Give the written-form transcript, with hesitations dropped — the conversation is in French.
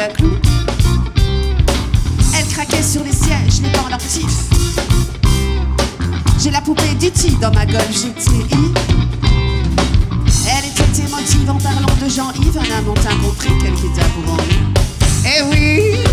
à clous. Elle craquait sur les sièges, les pendentifs. J'ai la poupée d'E.T. dans ma Golf GTI. Elle était émotive en parlant de Jean-Yves. Un amant a montré quelques tabous en lui. Eh oui,